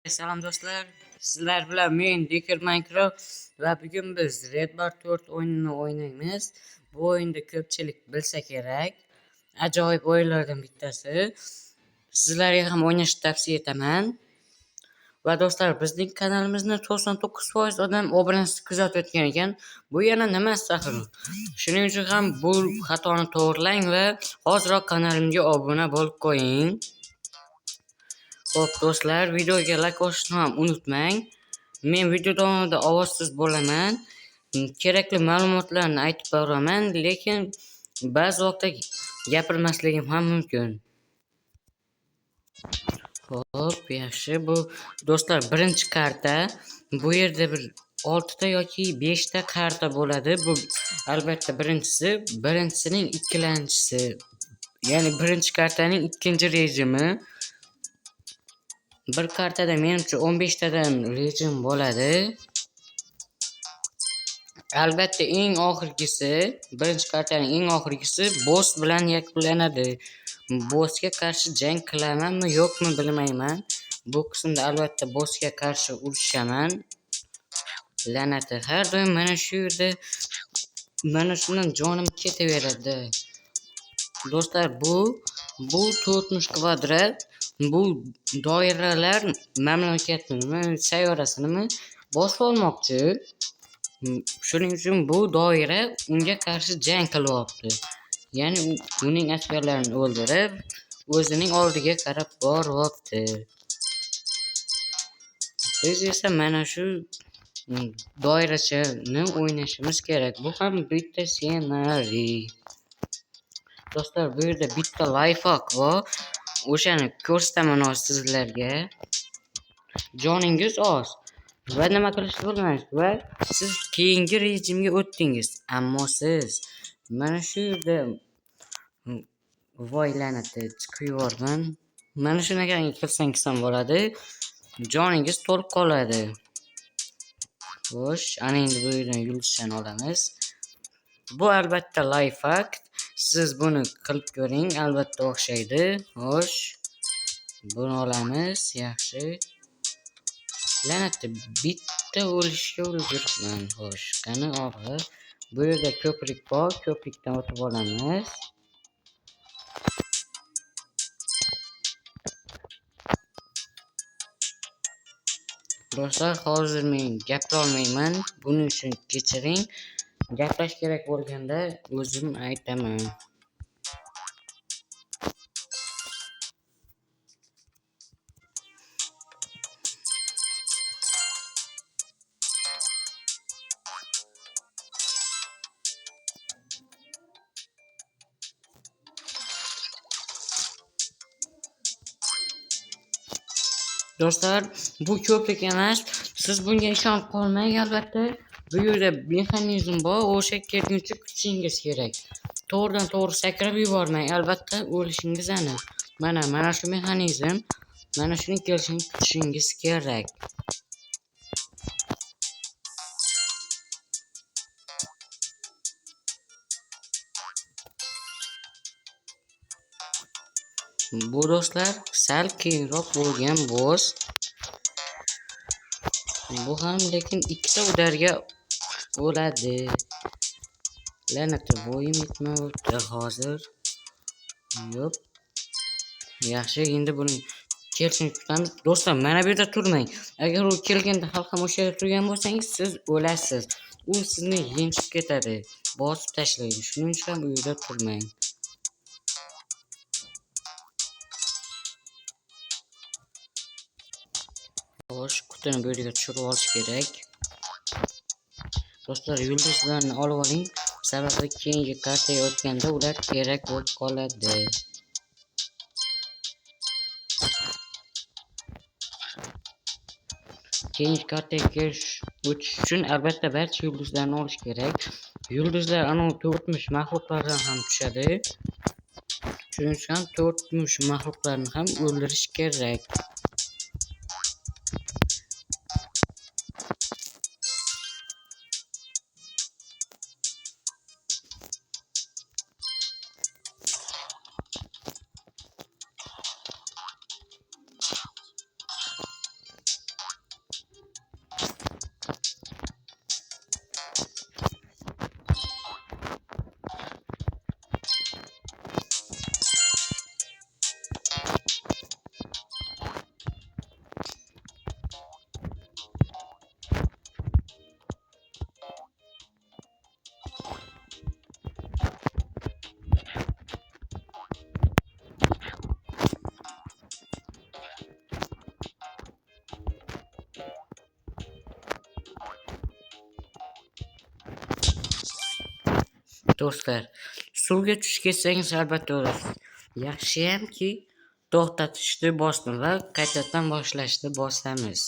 Selam dostlar. Sizler bilan men Decker Minecraft va bugun biz Red Bar 4 o'yinini o'ynaymiz. Bu o'yinda ko'pchilik bilsa kerak. Ajoyib o'yinlardan bittasi. Sizlarga ham o'ynashni tavsiya etaman. Va do'stlar, bizning kanalimizni 99% odam obunachisiz kuzatayotgan ekan. Bu yana nima axir? Shuning uchun ham bu xatoni to'g'rilang va hoziroq kanalimga obuna bo'lib qo'ying. Xo'p do'stlar, videoga like bosishni ham unutmang. Men video davomida ovozsiz bo'laman. Kerakli ma'lumotlarni aytib boraman, lekin ba'zi vaqtda gapirmasligim ham mumkin. Xo'p, yaxshi. Bu do'stlar, birinchi karta. Bu yerda bir 6 ta yoki 5 ta karta bo'ladi. Bu albatta birinchisining ikkilanchisi. Ya'ni birinchi kartaning ikkinchi rejimi. Bir kartada menimcha 15 tadan rejim bo'ladi. Albatta eng oxirgisi, birinchi kartaning eng oxirgisi boss bilan yakunlanadi. Bossga qarshi jang qilamanmi yo'qmi bilmayman. Bu qismda albatta bossga qarshi urushaman. La'nati, har doim mana shu yerda mana shundan jonim ketaveradi. Do'stlar, bu 40 kvadrat. Bu doiralar mamlakatni, sayyorasini bosib olmoqchi. Shuning uchun bu doira unga qarshi jang qilyapti. Ya'ni uning askarlarini o'ldirib, o'zining oldiga qarab boryapti. Biz esa mana shu doirachani o'ynashimiz kerak. Bu ham bitta ssenariy. Do'stlar, bu yerda bitta lifehack bor. O'shani ko'rsataman sizlarga. Joningiz oz va nima qilishni bilmaysiz va siz keyingi rejimga o'tdingiz. Ammo siz mana shu yerda voy la'nati chiqayorman. Mana shunaqa qilsangiz ham bo'ladi. Joningiz to'lib qoladi. Xo'sh, ana endi bu yerdan yulduzchani olamiz. Bu albatta lifehack. Siz buni qilib ko'ring, albatta o'xshaydi. Xo'sh, buni olamiz. Yaxshi. La'natda bitta o'lishga ulguribman. Xo'sh, qani og'ir. Bu yerda ko'prik bor, ko'prikdan o'tib olamiz. Do'stlar, hozir men gapira olmayman. Buning uchun kechiring. Gaplash kerak bo'lganda o'zim aytaman. Do'stlar, bu ko'prik emas. Siz bunga ishonib qolmang albatta. Bu yerda mexanizm bor, o'sha kelguncha kutishingiz kerak. To'g'ridan to'g'ri sakrab yubormang, albatta o'lishingiz aniq. Mana shu mexanizm, mana shuni kelishini kutishingiz kerak. Bu do'stlar sal keyinroq bo'lgan boss. Bu ham lekin ikkita udarga bo'ladi. La'nati bo'yim yetmayapti hozir. Yo'q. Yaxshi, endi buni kelishini kutamiz. Do'stlar, mana bu yerda turmang. Agar u kelganda ham o'sha yerda turgan bo'lsangiz, siz o'lasiz. U sizni yenchib ketadi, bosib tashlaydi. Shuning uchun ham u yerda turmang. Xo'sh, qutini bu yerga tushirib olish kerak. Do'stlar, yulduzlarni olib oling, sababi keyingi kartaga o'tganda ular kerak bo'lib qoladi. Keyingi kartaga o'tish uchun albatta barcha yulduzlarni olish kerak. Yulduzlar ana 4 maxluqlardan ham tushadi. Shuning uchun 4 maxluqlarni ham o'ldirish kerak. Do'stlar, suvga tushib ketsangiz albatta o'lasiz. Yaxshiyamki to'xtatishni bosdim va qaytadan boshlashni bosamiz.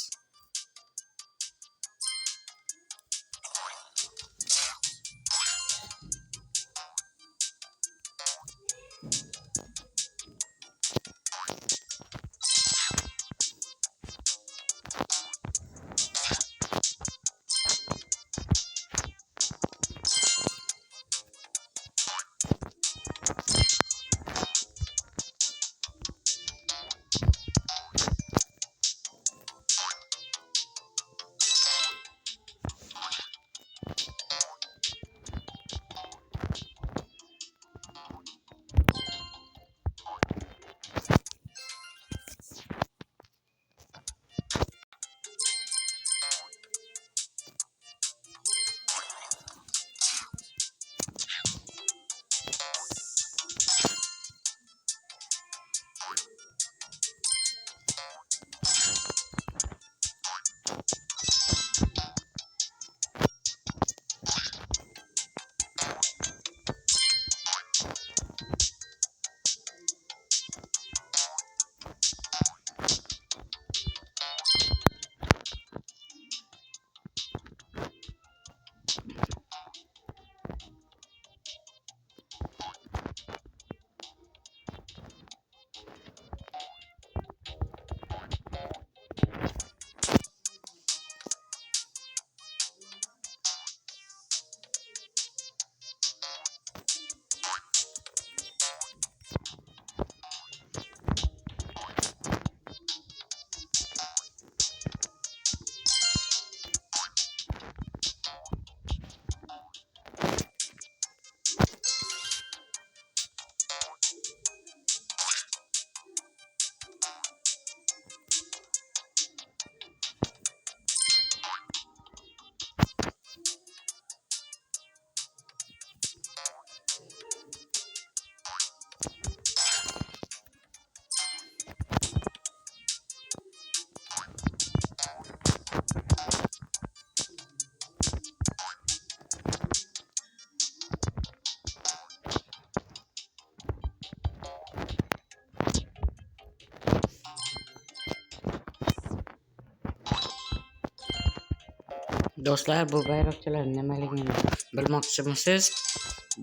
Do'stlar, bu bayroqchalar nimaligini bilmoqchimisiz?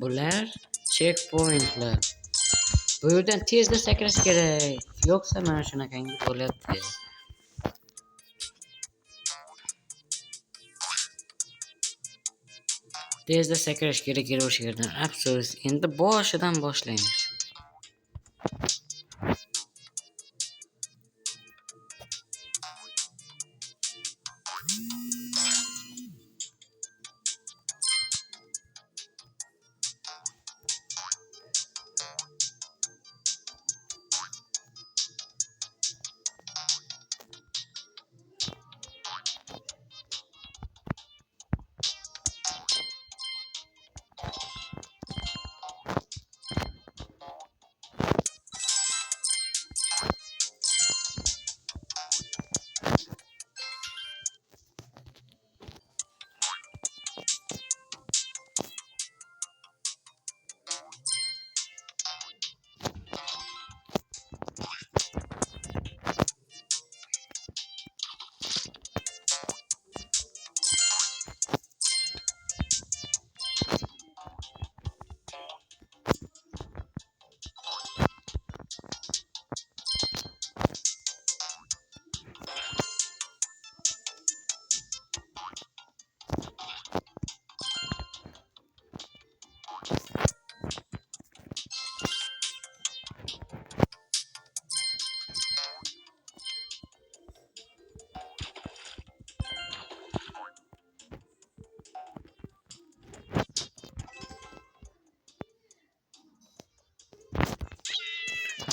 Bular checkpointlar. Bu yerdan tezda sakrash kerak. Yo'qsa mana shunaqangi bo'ladi. Tezda sakrash kerak edi o'sha yerdan. Afsus, endi boshidan boshlaymiz.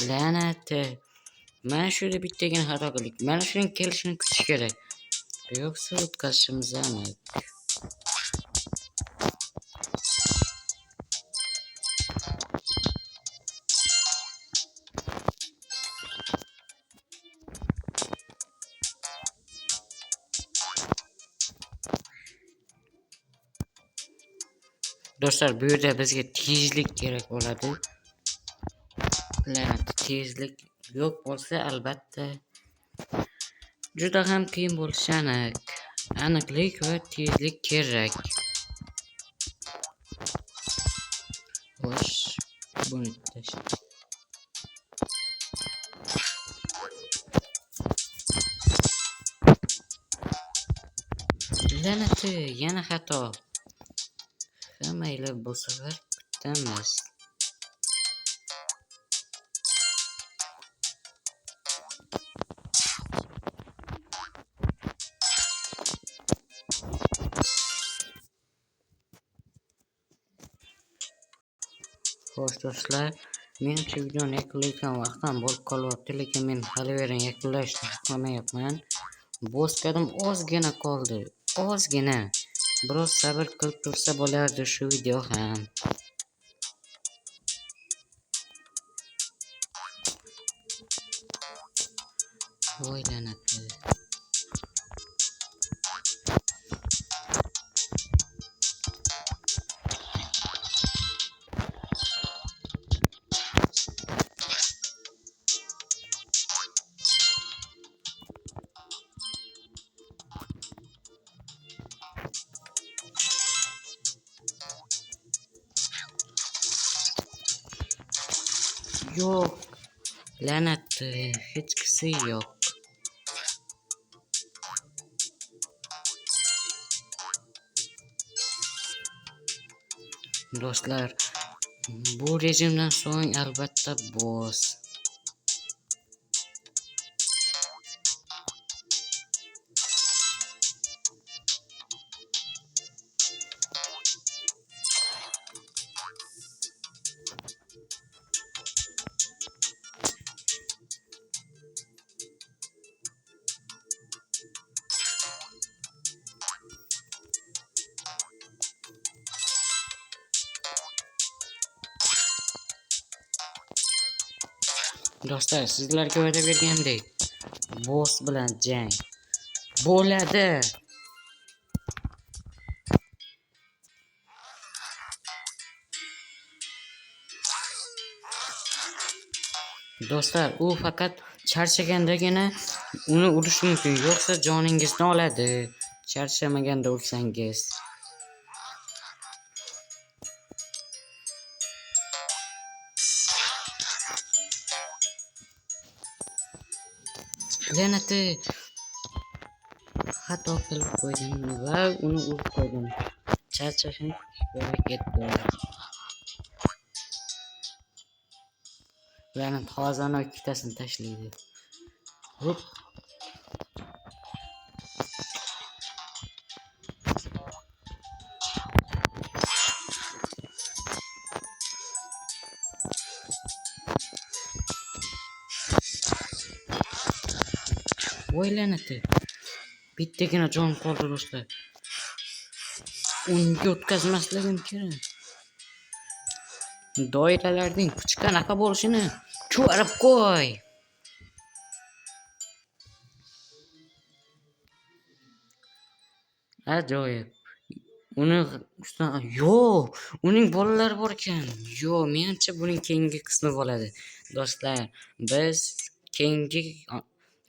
La'nati. Mana shunda bittagina xato qildik. Mana shuning kelishini kutish kerak. Yo'qsa o'tkazishimiz aniq. Do'stlar, bu yerda bizga tezlik kerak bo'ladi. La'nat, tezlik yo'q bo'lsa albatta juda ham qiyin bo'lishi aniq. Aniqlik va tezlik kerak. Xo'sh, buni tashlaymiz. La'nati, yana xato. Mayli, bu safar kutamiz. Xo'sh do'stlar, menimcha videoni yakunlayotgan vaqtim bo'lib qolyapti, lekin men hali yakunlashni xohlamayapman. Boskadim ozgina qoldi. Ozgina. Biroz sabr qilib tursa bo'lardi shu video ham. Voy la'nati. Yo'q. La'nati, hech kisi yo'q. Do'stlar, bu rejimdan so'ng albatta boss. Do'stlar, sizlarga va'da bergandek, boss bilan jang bo'ladi. Do'stlar, u faqat charchagandagina uni urish mumkin, yo'qsa joningizni oladi. Charchamaganda ursangiz. La'nati, xato qilib qo'ydim va uni urib qo'ydim. Charchashim kerak edi. La'nat, hozirni ikkitasini tashlaydi. Hop. Voy la'nati. Bittagina jon qoldi do'stlar. Unga o'tkazmasligim kerak. Doiralarning kuchi qanaqa bo'lishini ko'rib qo'y. Ajoyib. Uni yo'q, uning bolalari bor ekan. Yo'q, menimcha buning keyingi qismi bo'ladi. Do'stlar, biz keyingi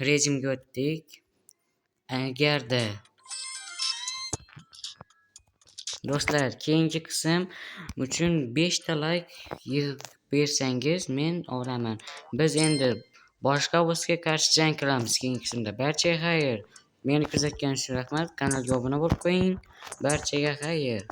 rejimga o'tdik. Agarda do'stlar, keyingi qism uchun 5 ta like yig'ib bersangiz men olaman. Biz endi boshqa bossga qarshi jang qilamiz keyingi qismda. Barchaga xayr. Meni kuzatganingiz uchun rahmat. Kanalga obuna bo'lib qo'ying. Barchaga xayr.